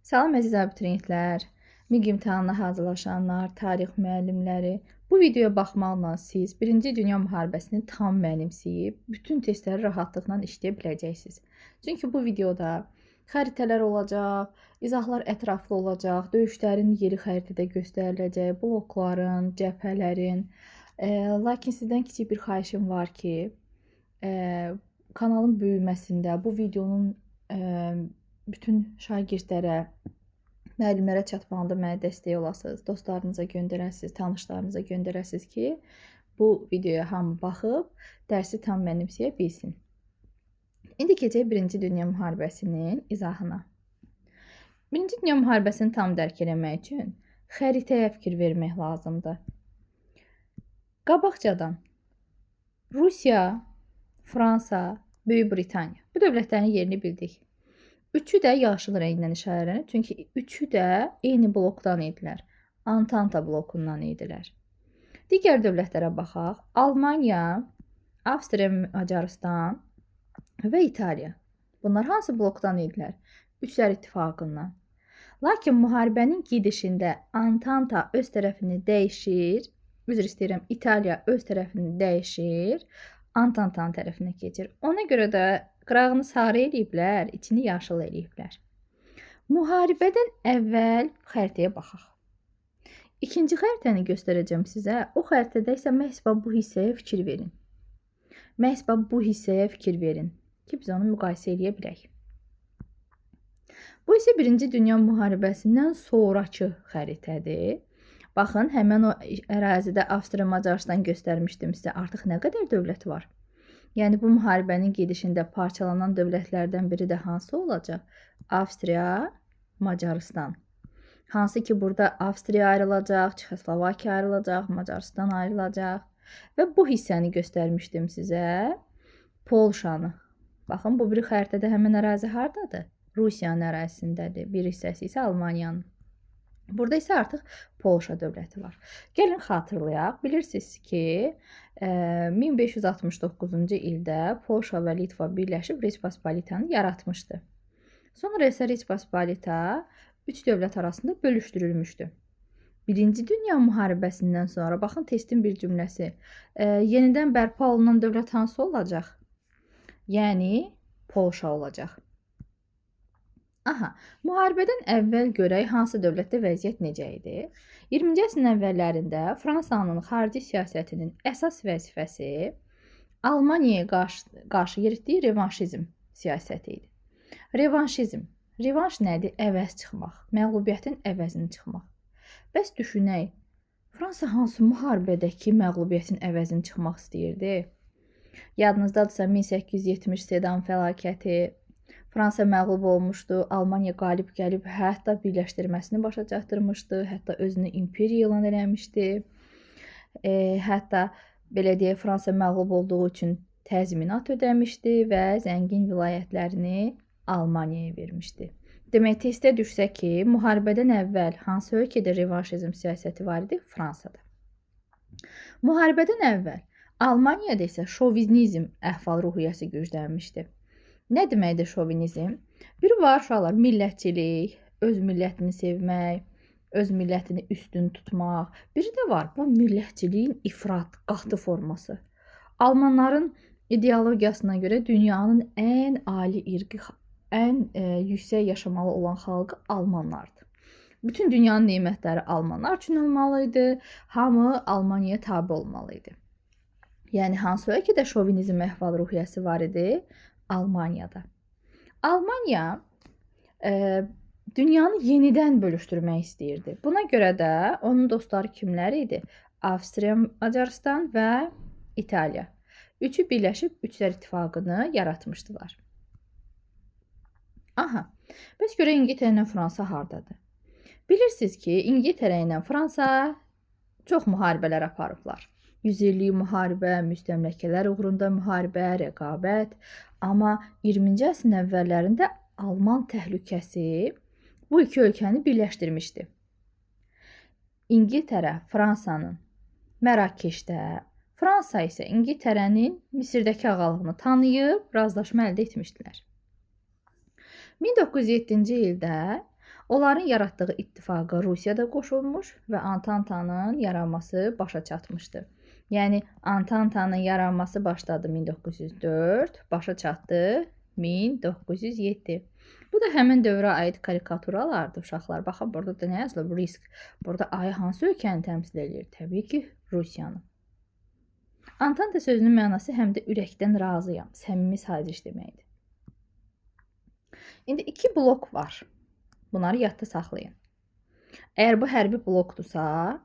Salam əziz abituriyentlər, MİQ imtahanına hazırlaşanlar, tarix müəllimləri. Bu videoya baxmaqla siz 1-ci Dünya müharibəsini tam mənimsəyib, bütün testləri rahatlıqla işləyə biləcəksiniz. Çünki bu videoda xəritələr olacaq, izahlar ətraflı olacaq, döyüşlərin yeri xəritədə göstəriləcək, blokların, cəbhələrin. Lakin sizdən kiçik bir xahişim var ki, kanalın böyüməsində bu videonun bütün şagirdlərə, müəllimlərə çatmağında mənə dəstək olasınız, dostlarınıza göndərəsiniz, tanışlarınıza göndərəsiniz ki, bu videoya hamı baxıb, dərsi tam mənimsəyə bilsin. İndi keçək 1-ci Dünya müharibəsinin izahına. 1-ci Dünya müharibəsini tam dərk eləmək üçün xəritəyə fikir vermək lazımdır. Qabaqcadan Rusiya, Fransa, Böyük Britaniya. Bu dövlətlərin yerini bildik. Üçü də yaşıl rənglə işarələnir. Çünki üçü də eyni blokdan idilər. Antanta blokundan idilər. Digər dövlətlərə baxaq. Almaniya, Avstriya, Macaristan və İtaliya. Bunlar hansı blokdan idilər? Üçlər ittifaqından. Lakin müharibənin gedişində Antanta öz tərəfini dəyişir. Üzr istəyirəm, İtaliya öz tərəfini dəyişir. Antantanın tərəfinə keçir. Ona görə də qırağını sarı eləyiblər, içini yaşıl eləyiblər. Müharibədən əvvəl xəritəyə baxaq. İkinci xəritəni göstərəcəm sizə. O xəritədə isə məhz bu hissəyə fikir verin. Məhz bu hissəyə fikir verin ki, biz onu müqayisə eləyə bilək. Bu isə 1-ci Dünya müharibəsindən sonrakı xəritədir. Baxın, həmən o ərazidə Avstriya, Macaristan göstərmişdim sizə. Artıq nə qədər dövlət var? Yəni, bu müharibənin gedişində parçalanan dövlətlərdən biri də hansı olacaq? Avstriya, Macaristan. Hansı ki, burada Avstriya ayrılacaq, Çexoslovakiya ayrılacaq, Macaristan ayrılacaq. Və bu hissəni göstərmişdim sizə. Polşanı. Baxın, bu biri xəritədə həmən ərazi hardadır? Rusiyanın ərazisindədir. Bir hissəsi isə Almaniyanın. Burada isə artıq Polşa dövləti var. Gəlin xatırlayaq. Bilirsiniz ki, 1569-cu ildə Polşa və Litva birləşib Respospolitanı yaratmışdı. Sonra isə Respospolita üç dövlət arasında bölüşdürülmüşdü. 1-ci Dünya müharibəsindən sonra, baxın testin bir cümləsi, yenidən bərpa olunan dövlət hansı olacaq? Yəni, Polşa olacaq. Aha, müharibədən əvvəl görək hansı dövlətdə vəziyyət necə idi? 20-ci əsrin əvvəllərində Fransanın xarici siyasətinin əsas vəzifəsi Almaniyaya qarşı yeritdiyi revanşizm siyasəti idi. Revanş nədir? Əvəz çıxmaq, məğlubiyyətin əvəzini çıxmaq. Bəs düşünək, Fransa hansı müharibədəki məğlubiyyətin əvəzini çıxmaq istəyirdi? Yadınızdadırsa 1870 Sedan fəlakəti, Fransa məğlub olmuşdu, Almaniya qalib gəlib, hətta birləşdirməsini başa çatdırmışdı, hətta özünü imperiya elan eləmişdi. Hətta, belə deyək, Fransa məğlub olduğu üçün təzminat ödəmişdi və zəngin vilayətlərini Almaniyaya vermişdi. Demək, testə düşsə ki, müharibədən əvvəl hansı ölkədə revanşizm siyasəti var idi? Fransada. Müharibədən əvvəl Almaniyada isə şovinizm əhval-ruhiyyəsi güclənmişdi. Nə deməkdir şovinizm? Biri var uşaqlar, millətçilik, öz millətini sevmək, öz millətini üstün tutmaq. Biri də var bu millətçiliyin ifrat, qatı forması. Almanların ideologiyasına görə dünyanın ən ali irqi, ən yüksək yaşamalı olan xalqı Almanlardır. Bütün dünyanın nemətləri Almanlar üçün olmalıydı, hamı Almaniyaya tabe olmalıydı. Yəni, hansı ölkədə şovinizm əhval-ruhiyyəsi var idi? Almaniyada. Almaniya dünyanı yenidən bölüşdürmək istəyirdi. Buna görə də onun dostları kimlər idi? Avstriya, Macaristan və İtaliya. Üçü birləşib üçlər ittifaqını yaratmışdılar. Aha, bəs görə İngiltərə ilə Fransa hardadır? Bilirsiniz ki, İngiltərə ilə Fransa çox müharibələr aparıblar. 100 illik müharibə, müstəmləkələr uğrunda müharibə, rəqabət. Amma 20-ci əsrin əvvəllərində Alman təhlükəsi bu iki ölkəni birləşdirmişdi. İngiltərə Fransanın Mərakeşdə, Fransa isə İngiltərənin Misirdəki ağalığını tanıyıb razılaşma əldə etmişdilər. 1907-ci ildə Onların yaratdığı ittifaqa Rusiya da qoşulmuş və Antantanın yaranması başa çatmışdı. Yəni Antantanın yaranması başladı 1904, başa çatdı 1907. Bu da həmin dövrə aid karikaturalardır uşaqlar. Baxın, burada da nə yazılıb? Risk. Burada ayı hansı ölkəni təmsil edir? Təbii ki, Rusiyanı. Antante sözünün mənası həm də ürəkdən razıyam, səmimi saziş deməkdir. İndi iki blok var. Bunları yadda saxlayın. Əgər bu hərbi blokdursa,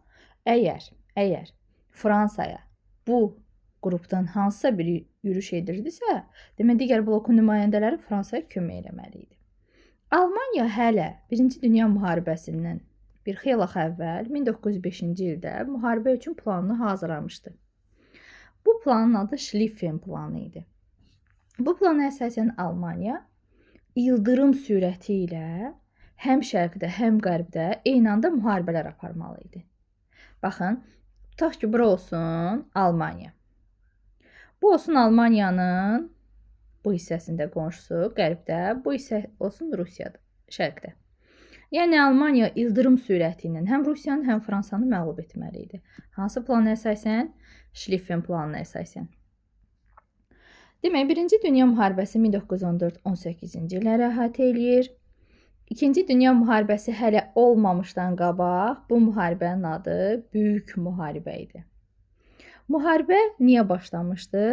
əgər Fransaya bu qrupdan hansısa biri yürüş edirdisə, demək digər blokun nümayəndələri Fransaya kömək eləməli idi. Almaniya hələ 1-ci Dünya müharibəsindən bir xeyli əvvəl 1905-ci ildə müharibə üçün planını hazırlamışdı. Bu planın adı Schlieffen planı idi. Bu plana əsasən Almaniya ildırım sürəti ilə həm şərqdə, həm qərbdə eyni anda müharibələr aparmalı idi. Baxın, tutaq ki, bura olsun Almaniya. Bu olsun Almaniyanın bu hissəsində qonşusu, qərbdə, bu hissə olsun Rusiyada, şərqdə. Yəni Almaniya ildırım sürəti ilə həm Rusiyanı, həm Fransanı məğlub etməli idi. Hansı plana əsasən? Schlieffen planına əsasən. Demək, 1-ci Dünya müharibəsi 1914-18-ci illəri əhatə eləyir. 2-ci Dünya müharibəsi hələ olmamışdan qabaq bu müharibənin adı Böyük müharibə idi. Müharibə niyə başlamışdı?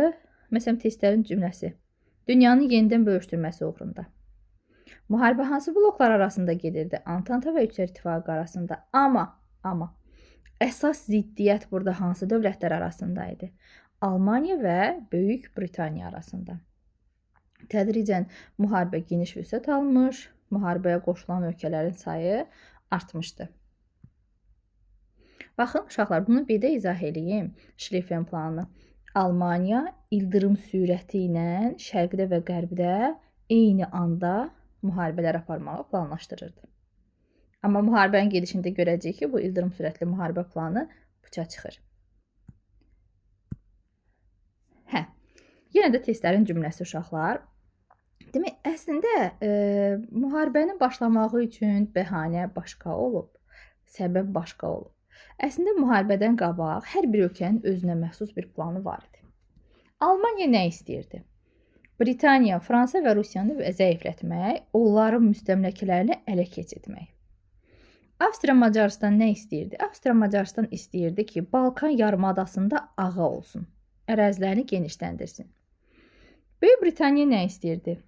Məsələn, testlərin cümləsi. Dünyanı yenidən bölüşdürməsi uğrunda. Müharibə hansı bloklar arasında gedirdi? Antanta və Üçər İttifaqı arasında. Amma əsas ziddiyyət burada hansı dövlətlər arasında idi? Almaniya və Böyük Britaniya arasında. Tədricən müharibə geniş vüsət almış, müharibəyə qoşulan ölkələrin sayı artmışdı. Baxın, uşaqlar, bunu bir də izah edeyim. Schlieffen planını. Almaniya ildırım sürəti ilə şərqdə və qərbdə eyni anda müharibələr aparmağı planlaşdırırdı. Amma müharibənin gedişində görəcəyik ki, bu ildırım sürətli müharibə planı puça çıxır. Yenə də testlərin cümləsi uşaqlar. Demək, əslində müharibənin başlamağı üçün bəhanə başqa olub, səbəb başqa olub. Əslində müharibədən qabaq hər bir ölkənin özünə məxsus bir planı var idi. Almaniya nə istəyirdi? Britaniya, Fransa və Rusiyanı zəiflətmək, onların müstəmləkələrini ələ keçirtmək. Avstriya-Macaristan nə istəyirdi? Avstriya-Macaristan istəyirdi ki, Balkan yarımadasında ağa olsun, ərazilərini genişləndirsin. Böyük Britaniya nə istəyirdi?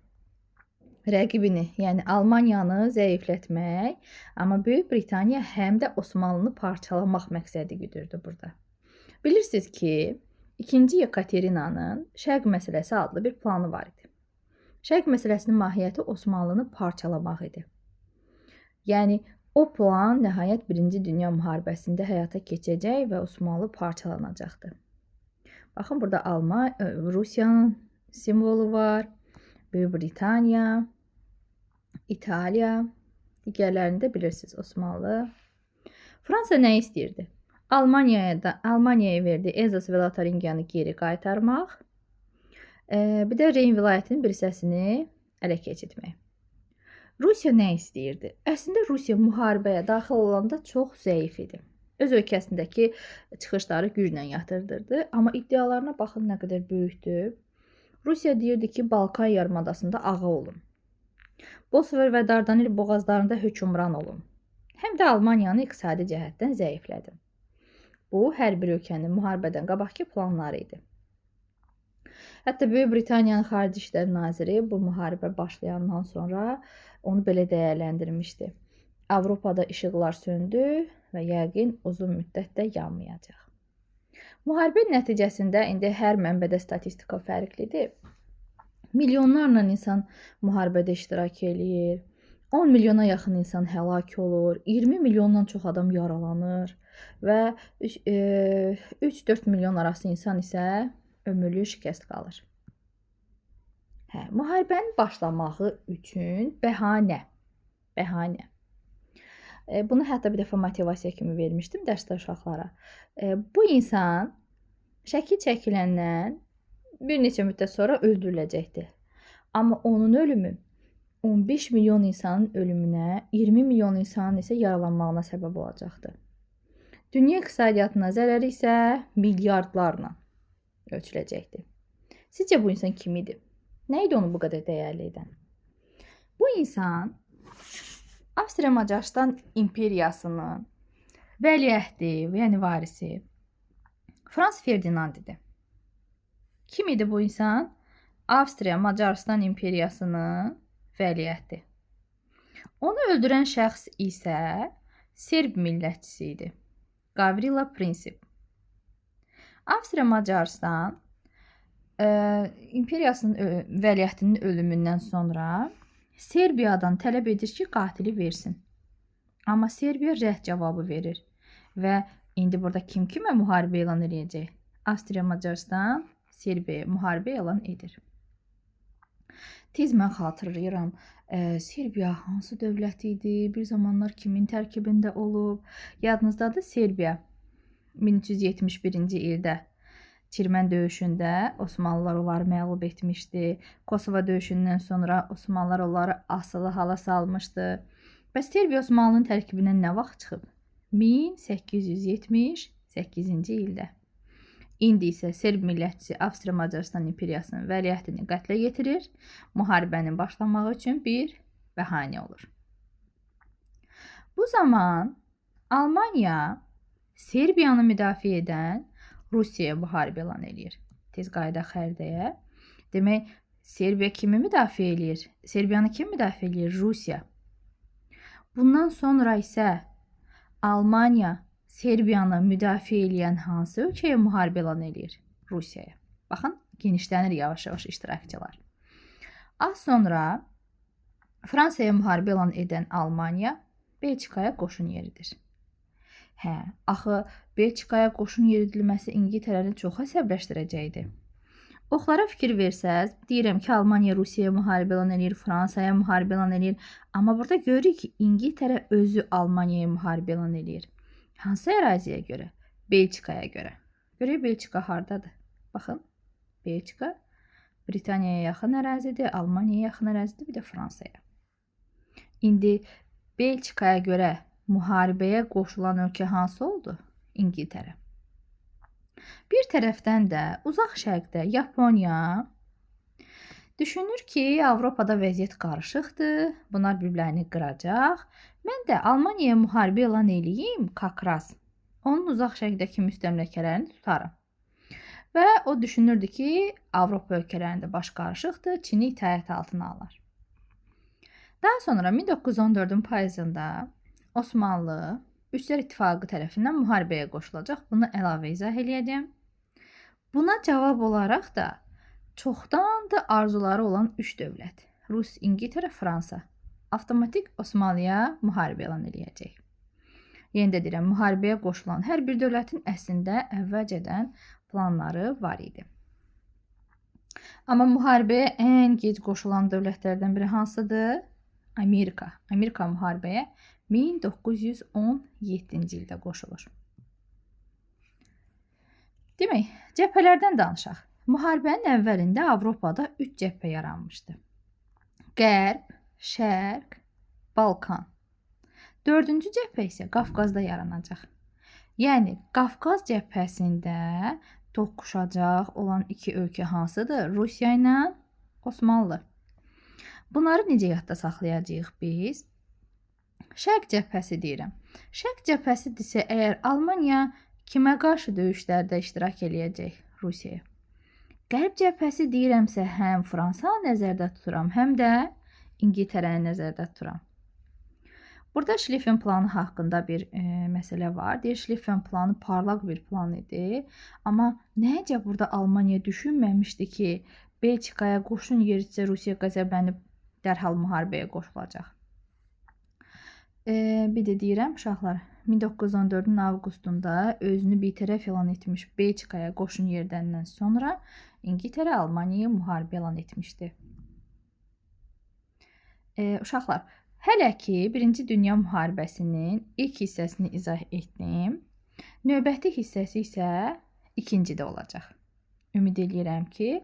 Rəqibini, yəni Almaniyanı zəiflətmək, amma Böyük Britaniya həm də Osmanlını parçalamaq məqsədi güdürdü burada. Bilirsiniz ki, 2-ci Yekaterinanın Şərq məsələsi adlı bir planı var idi. Şərq məsələsinin mahiyyəti Osmanlını parçalamaq idi. Yəni, o plan nəhayət 1-ci Dünya müharibəsində həyata keçəcək və Osmanlı parçalanacaqdı. Baxın, burada Rusiyanın simvolu var. Böyük Britaniya, İtaliya, digərlərini də bilirsiniz, Osmanlı. Fransa nə istəyirdi? Almaniyaya verdi Elzas və Lotaringiyanı geri qaytarmaq, bir də Reyn vilayətinin bir hissəsini ələ keçirtmək. Rusiya nə istəyirdi? Əslində Rusiya müharibəyə daxil olanda çox zəif idi. Öz ölkəsindəki çıxışları güclə yatırdırdı, amma iddialarına baxın nə qədər böyükdür. Rusiya deyirdi ki, Balkan yarımadasında ağa olun. Bosfor və Dardanel boğazlarında hökmran olun. Həm də Almaniyanı iqtisadi cəhətdən zəiflədin. Bu, hər bir ölkənin müharibədən qabaqki planları idi. Hətta Böyük Britaniyanın Xarici İşlər Naziri bu müharibə başlayandan sonra onu belə dəyərləndirmişdi. Avropada işıqlar söndü və yəqin uzun müddətdə yanmayacaq. Müharibə nəticəsində indi hər mənbədə statistika fərqlidir. Milyonlarla insan müharibədə iştirak eləyir. 10 milyona yaxın insan həlak olur. 20 milyondan çox adam yaralanır və 3-4 milyon arası insan isə ömürlük şikəst qalır. Müharibənin başlamağı üçün bəhanə. Bunu hətta bir dəfə motivasiya kimi vermişdim dərsdə uşaqlara. Bu insan şəkil çəkiləndən bir neçə müddət sonra öldürüləcəkdir. Amma onun ölümü 15 milyon insanın ölümünə, 20 milyon insanın isə yaralanmağına səbəb olacaqdı. Dünya iqtisadiyyatına zərəri isə milyardlarla ölçüləcəkdi. Sizcə bu insan kim idi? Nə idi onu bu qədər dəyərli edən? Bu insan Avstriya-Macarıstan imperiyasının vəliəhdi, yəni varisi Frans Ferdinand idi. Kim idi bu insan? Avstriya-Macarıstan imperiyasının vəliəhdi. Onu öldürən şəxs isə Serb millətçisi idi. Gavrilo Princip. Avstriya-Macarıstan imperiyasının vəliəhdinin ölümündən sonra Serbiyadan tələb edir ki, qatili versin. Amma Serbiya rədd cavabı verir və indi burada kim kimə müharibə elan edəcək? Avstriya-Macarıstan Serbiyaya müharibə elan edir. Tez mən xatırlayıram, Serbiya hansı dövlət idi, bir zamanlar kimin tərkibində olub? Yadınızdadır, Serbiya 1371-ci ildə Çirmən döyüşündə Osmanlılar onları məğlub etmişdi. Kosova döyüşündən sonra Osmanlılar onları asılı hala salmışdı. Bəs Serbiya Osmanlının tərkibindən nə vaxt çıxıb? 1878-ci ildə. İndi isə Serb millətçisi Avstriya-Macarıstan imperiyasının vəliəhdini qətlə yetirir, müharibənin başlamağı üçün bir bəhanə olur. Bu zaman Almaniya Serbiyanı müdafiə edən Rusiyaya müharibə elan edir. Tez qayıdaq xəritəyə. Demək, Serbiya kimi müdafiə edir? Serbiyanı kim müdafiə edir? Rusiya. Bundan sonra isə Almaniya Serbiyanı müdafiə edən hansı ölkəyə müharibə elan edir? Rusiyaya. Baxın, genişlənir yavaş-yavaş iştirakçılar. Az sonra Fransaya müharibə elan edən Almaniya Belçikaya qoşun yeridir. Axı Belçikaya qoşun yeridilməsi İngiltərəni çox əsəbləşdirəcəkdi. Oxlara fikir versəz, deyirəm ki, Almaniya Rusiyaya müharibə elan edir, Fransaya müharibə elan edir. Amma burada görürük ki, İngiltərə özü Almaniyaya müharibə elan edir. Hansı əraziyə görə? Belçikaya görə. Görək Belçika hardadır? Baxın, Belçika Britaniyaya yaxın ərazidir, Almaniyaya yaxın ərazidir, bir də Fransaya. İndi Belçikaya görə müharibəyə qoşulan ölkə hansı oldu? İngiltərə. Bir tərəfdən də uzaq şərqdə Yaponiya düşünür ki, Avropada vəziyyət qarışıqdır, bunlar bir-birini qıracaq. Mən də Almaniyaya müharibə elan eləyim, kakraz. Onun uzaq şərqdəki müstəmləkələrini tutarım. Və o düşünürdü ki, Avropa ölkələrində baş qarışıqdır, Çini itaət altına alır. Daha sonra 1914-ün payızında Osmanlı Üçlər İttifaqı tərəfindən müharibəyə qoşulacaq. Bunu əlavə izah eləyəcəm. Buna cavab olaraq da çoxdan da arzuları olan 3 dövlət, Rus, İngiltərə, Fransa, avtomatik Osmanlıya müharibə elan eləyəcək. Yenə də deyirəm, müharibəyə qoşulan hər bir dövlətin əslində əvvəlcədən planları var idi. Amma müharibəyə ən gec qoşulan dövlətlərdən biri hansıdır? Amerika. Amerika müharibəyə 1917-ci ildə qoşulur. Demək, cəbhələrdən danışaq. Müharibənin əvvəlində Avropada 3 cəbhə yaranmışdı. Qərb, Şərq, Balkan. 4-cü cəbhə isə Qafqazda yaranacaq. Yəni, Qafqaz cəbhəsində toqquşacaq olan 2 ölkə hansıdır? Rusiya ilə Osmanlı. Bunları necə yadda saxlayacağıq biz? Şərq cəbhəsi deyirəm. Şərq cəbhəsidirsə, əgər Almaniya kimə qarşı döyüşlərdə iştirak eləyəcək? Rusiyaya. Qərb cəbhəsi deyirəmsə, həm Fransanı nəzərdə tuturam, həm də İngiltərəni nəzərdə tuturam. Burada Şlifen planı haqqında bir məsələ var. Deyir, Şlifen planı parlaq bir plan idi. Amma nəcə burada Almaniya düşünməmişdi ki, Belçikaya qoşun yeritsə Rusiya qəzəblənib dərhal müharibəyə qoşulacaq. Bir də deyirəm, uşaqlar, 1914-ün avqustunda özünü bitərəf elan etmiş Belçikaya qoşun yeridəndən sonra İngiltərə Almaniyaya müharibə elan etmişdi. Uşaqlar, hələ ki 1-ci Dünya müharibəsinin ilk hissəsini izah etdim. Növbəti hissəsi isə ikincidə olacaq. Ümid edirəm ki,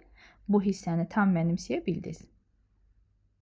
bu hissəni tam mənimsəyə bildiniz.